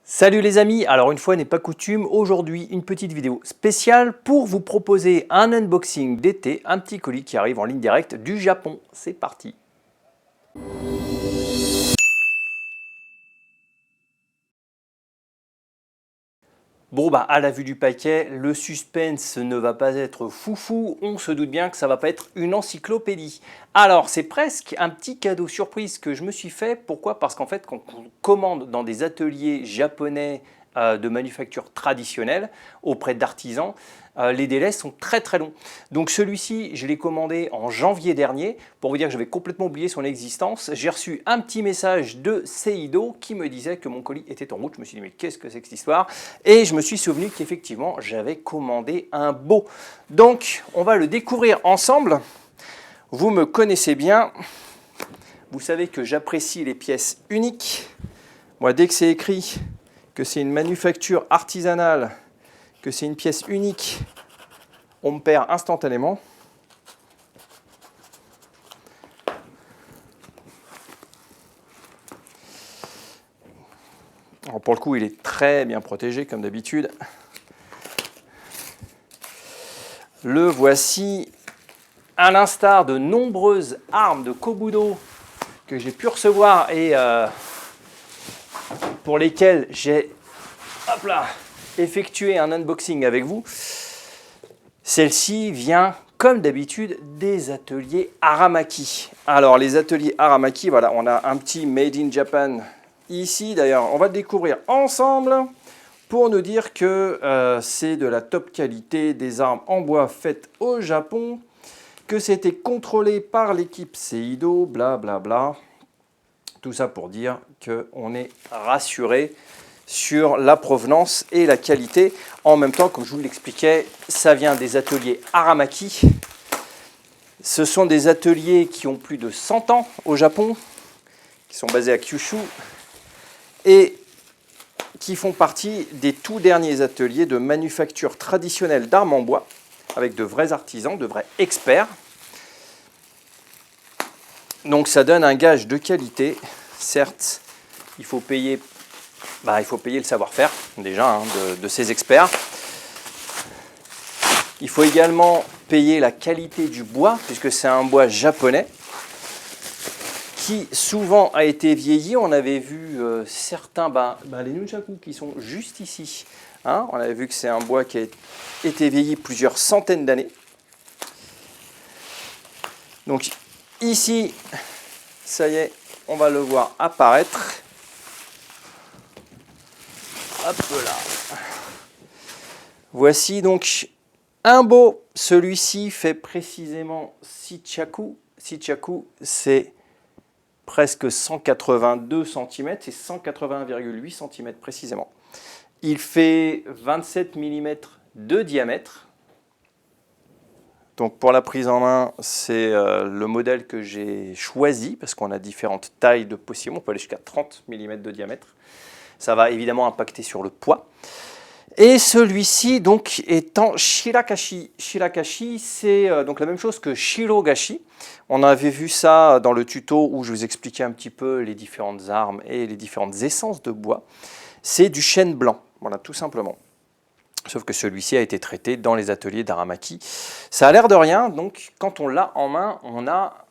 Salut les amis, alors une fois n'est pas coutume, aujourd'hui une petite vidéo spéciale pour vous proposer un unboxing d'été, un petit colis qui arrive en ligne directe du Japon. C'est parti. Bon bah à la vue du paquet, le suspense ne va pas être foufou, on se doute bien que ça va pas être une encyclopédie. Alors c'est presque un petit cadeau surprise que je me suis fait, pourquoi? Parce qu'en fait quand on commande dans des ateliers japonais de manufacture traditionnelle auprès d'artisans, les délais sont très très longs. Donc celui-ci, je l'ai commandé en janvier dernier. Pour vous dire que j'avais complètement oublié son existence, j'ai reçu un petit message de Seido qui me disait que mon colis était en route. Je me suis dit mais qu'est-ce que c'est que cette histoire? Et je me suis souvenu qu'effectivement j'avais commandé un beau. Donc on va le découvrir ensemble. Vous me connaissez bien. Vous savez que j'apprécie les pièces uniques. Moi, dès que c'est écrit que c'est une manufacture artisanale, que c'est une pièce unique, on me perd instantanément. Alors pour le coup, il est très bien protégé comme d'habitude. Le voici, à l'instar de nombreuses armes de Kobudo que j'ai pu recevoir et pour lesquelles j'ai effectué un unboxing avec vous. Celle-ci vient, comme d'habitude, des ateliers Aramaki. Alors, les ateliers Aramaki, voilà, on a un petit Made in Japan ici. D'ailleurs, on va le découvrir ensemble pour nous dire que c'est de la top qualité, des armes en bois faites au Japon, que c'était contrôlé par l'équipe Seido, blablabla. Bla bla. Tout ça pour dire qu'on est rassuré sur la provenance et la qualité. En même temps, comme je vous l'expliquais, ça vient des ateliers Aramaki. Ce sont des ateliers qui ont plus de 100 ans au Japon, qui sont basés à Kyushu et qui font partie des tout derniers ateliers de manufacture traditionnelle d'armes en bois, avec de vrais artisans, de vrais experts. Donc ça donne un gage de qualité. Certes, il faut payer le savoir-faire déjà de ces experts. Il faut également payer la qualité du bois, puisque c'est un bois japonais qui souvent a été vieilli. On avait vu certains, les nunchaku qui sont juste ici. Hein, on avait vu que c'est un bois qui a été vieilli plusieurs centaines d'années. Donc ici, ça y est, on va le voir apparaître. Hop là. Voici donc un beau. Celui-ci fait précisément 6 chaku. 6 chaku, c'est presque 182 cm, c'est 181,8 cm précisément. Il fait 27 mm de diamètre. Donc pour la prise en main, c'est le modèle que j'ai choisi, parce qu'on a différentes tailles de possibles. On peut aller jusqu'à 30 mm de diamètre. Ça va évidemment impacter sur le poids. Et celui-ci donc est en shirakashi. Shirakashi, c'est donc la même chose que shirogashi. On avait vu ça dans le tuto où je vous expliquais un petit peu les différentes armes et les différentes essences de bois. C'est du chêne blanc, voilà, tout simplement. Sauf que celui-ci a été traité dans les ateliers d'Aramaki. Ça a l'air de rien, donc quand on l'a en main, on a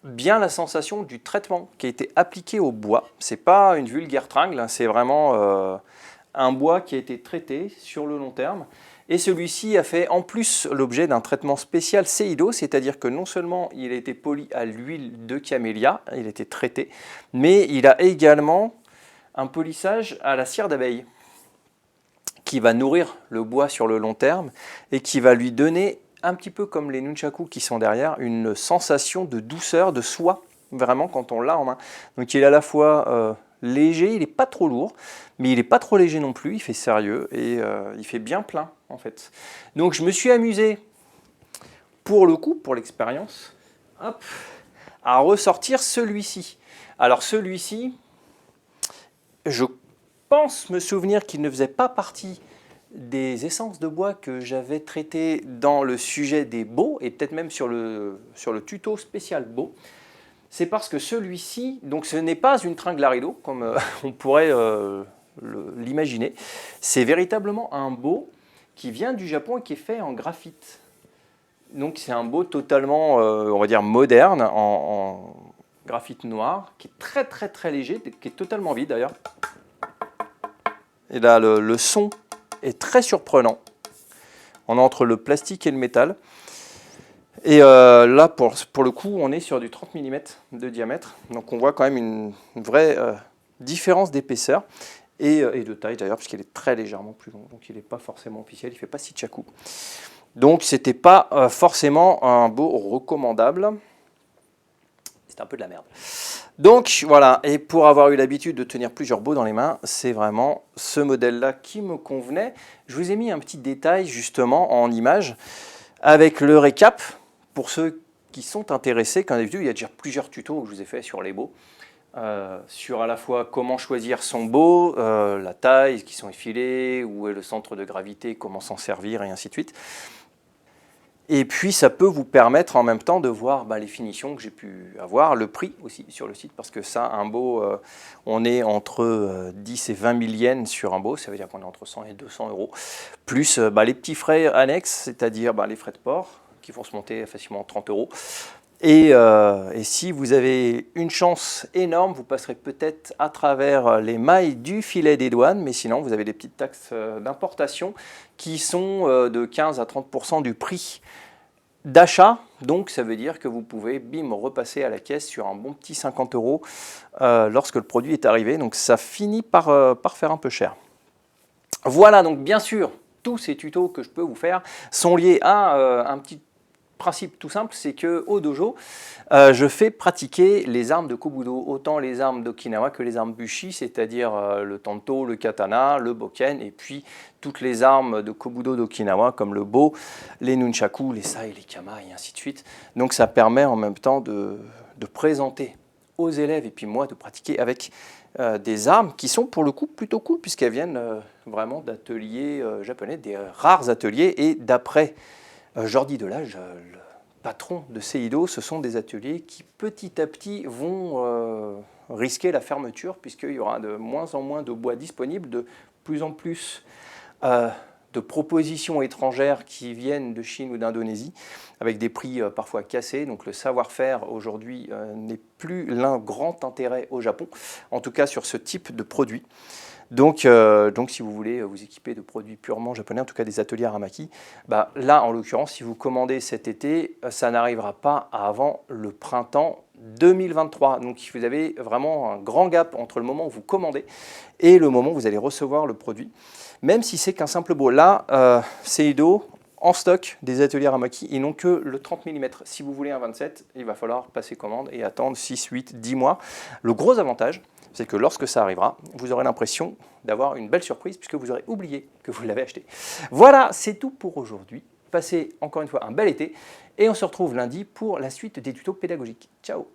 bien la sensation du traitement qui a été appliqué au bois. C'est pas une vulgaire tringle, c'est vraiment un bois qui a été traité sur le long terme. Et celui-ci a fait en plus l'objet d'un traitement spécial Seido, c'est-à-dire que non seulement il a été poli à l'huile de camélia, il a été traité, mais il a également un polissage à la cire d'abeille qui va nourrir le bois sur le long terme et qui va lui donner, un petit peu comme les nunchaku qui sont derrière, une sensation de douceur, de soie, vraiment quand on l'a en main. Donc il est à la fois léger, il n'est pas trop lourd, mais il n'est pas trop léger non plus, il fait sérieux et il fait bien plein en fait. Donc je me suis amusé, pour le coup, pour l'expérience, à ressortir celui-ci. Alors celui-ci, je pense me souvenir qu'il ne faisait pas partie des essences de bois que j'avais traitées dans le sujet des baux et peut-être même sur le tuto spécial baux. C'est parce que celui-ci, donc ce n'est pas une tringle à rideau comme on pourrait l'imaginer. C'est véritablement un beau qui vient du Japon et qui est fait en graphite. Donc c'est un beau totalement, on va dire, moderne, en graphite noir, qui est très très très léger, qui est totalement vide d'ailleurs. Et là, le son est très surprenant. On est entre le plastique et le métal. Et là, pour le coup, on est sur du 30 mm de diamètre. Donc on voit quand même une vraie différence d'épaisseur et de taille d'ailleurs, puisqu'il est très légèrement plus long. Donc il n'est pas forcément officiel, il ne fait pas Shichaku. Donc ce n'était pas forcément un beau recommandable. C'était un peu de la merde. Donc voilà, et pour avoir eu l'habitude de tenir plusieurs beaux dans les mains, c'est vraiment ce modèle-là qui me convenait. Je vous ai mis un petit détail justement en image avec le récap. Pour ceux qui sont intéressés, comme d'habitude, il y a déjà plusieurs tutos que je vous ai fait sur les beaux. Sur à la fois comment choisir son beau, la taille, qui sont effilés, où est le centre de gravité, comment s'en servir et ainsi de suite. Et puis ça peut vous permettre en même temps de voir les finitions que j'ai pu avoir, le prix aussi sur le site, parce que ça, un beau, on est entre 10 et 20 000 yens sur un beau, ça veut dire qu'on est entre 100 et 200 euros, plus les petits frais annexes, c'est-à-dire les frais de port, qui vont se monter facilement 30 euros. Et si vous avez une chance énorme, vous passerez peut-être à travers les mailles du filet des douanes, mais sinon vous avez des petites taxes d'importation qui sont de 15 à 30% du prix d'achat. Donc ça veut dire que vous pouvez, bim, repasser à la caisse sur un bon petit 50 euros lorsque le produit est arrivé. Donc ça finit par faire un peu cher. Voilà, donc bien sûr, tous ces tutos que je peux vous faire sont liés à un petit principe tout simple, c'est qu'au dojo, je fais pratiquer les armes de Kobudo, autant les armes d'Okinawa que les armes Bushi, c'est-à-dire le tanto, le katana, le boken, et puis toutes les armes de Kobudo d'Okinawa, comme le bo, les nunchaku, les sai, les kama, et ainsi de suite. Donc ça permet en même temps de présenter aux élèves, et puis moi de pratiquer avec des armes qui sont pour le coup plutôt cool, puisqu'elles viennent vraiment d'ateliers japonais, des rares ateliers, et d'après Jordi Delage, le patron de Seido, ce sont des ateliers qui petit à petit vont risquer la fermeture, puisqu'il y aura de moins en moins de bois disponible, de plus en plus de propositions étrangères qui viennent de Chine ou d'Indonésie, avec des prix parfois cassés. Donc le savoir-faire aujourd'hui n'est plus l'un grand intérêt au Japon, en tout cas sur ce type de produit. Donc si vous voulez vous équiper de produits purement japonais, en tout cas des ateliers Aramaki, là en l'occurrence, si vous commandez cet été, ça n'arrivera pas avant le printemps 2023. Donc vous avez vraiment un grand gap entre le moment où vous commandez et le moment où vous allez recevoir le produit, même si c'est qu'un simple beau. Là, Seido, en stock des ateliers Aramaki, ils n'ont que le 30 mm. Si vous voulez un 27, il va falloir passer commande et attendre 6, 8, 10 mois. Le gros avantage, c'est que lorsque ça arrivera, vous aurez l'impression d'avoir une belle surprise puisque vous aurez oublié que vous l'avez acheté. Voilà, c'est tout pour aujourd'hui. Passez encore une fois un bel été et on se retrouve lundi pour la suite des tutos pédagogiques. Ciao!